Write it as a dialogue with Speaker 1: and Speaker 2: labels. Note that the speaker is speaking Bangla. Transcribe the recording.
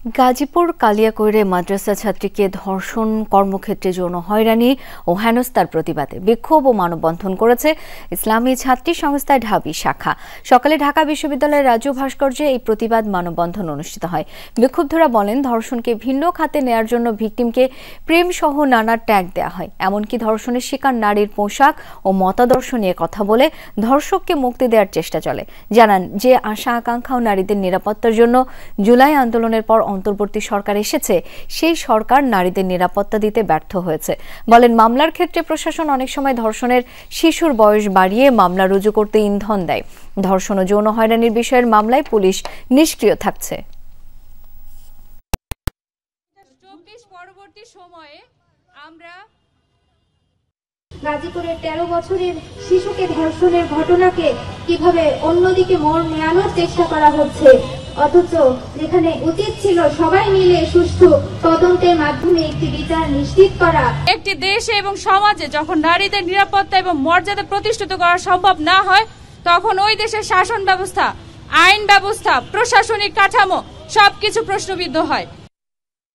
Speaker 1: গাজীপুর কালিয়াকৈরে মাদ্রাসা ছাত্রীকে ধর্ষণ, কর্মক্ষেত্রে যৌন হয়রানি ও হেনস্থার প্রতিবাদে বিক্ষোভ ও মানববন্ধন করেছে ইসলামী ছাত্রী সংস্থা ঢাবি শাখা। সকালে ঢাকা বিশ্ববিদ্যালয়ের রাজু ভাস্কর্যে এই প্রতিবাদ মানববন্ধন অনুষ্ঠিত হয়। বিক্ষুব্ধরা বলেন, ধর্ষণকে ভিন্ন খাতে নেয়ার জন্য ভিকটিমকে প্রেম সহ নানা ট্যাগ দেওয়া হয়। এমনকি ধর্ষণের শিকার নারীর পোশাক ও মতাদর্শ নিয়ে কথা বলে ধর্ষককে মুক্তি দেওয়ার চেষ্টা চলে। জানান, যে আশা আকাঙ্ক্ষা ও নারীদের নিরাপত্তার জন্য জুলাই আন্দোলনের পর অন্তর্বর্তী সরকার এসেছে, সেই সরকার নারীদের নিরাপত্তা দিতে ব্যর্থ হয়েছে। বলেন, মামলার ক্ষেত্রে প্রশাসন অনেক সময় ধর্ষণের শিশুর বয়স বাড়িয়ে মামলা রুজু করতে ইন্ধন দেয়। ধর্ষণ ও যৌন হয়রানির বিষয়ের মামলায় পুলিশ নিষ্ক্রিয় থাকছে।
Speaker 2: পরবর্তী সময়ে আমরা
Speaker 3: গাজীপুরের 13 বছরের শিশুকে ধর্ষণের ঘটনাকে কিভাবে অন্যদিকে মোড় নেওয়ানোর চেষ্টা করা হচ্ছে, অথচ যেখানে উচিত ছিল সবাই মিলে সুষ্ঠু তদন্তের মাধ্যমে একটি বিচার নিশ্চিত করা।
Speaker 2: একটি দেশে এবং সমাজে যখন নারীদের নিরাপত্তা এবং মর্যাদা প্রতিষ্ঠিত করা সম্ভব না হয়, তখন ওই দেশের শাসন ব্যবস্থা, আইন ব্যবস্থা, প্রশাসনিক কাঠামো সবকিছু প্রশ্নবিদ্ধ হয়।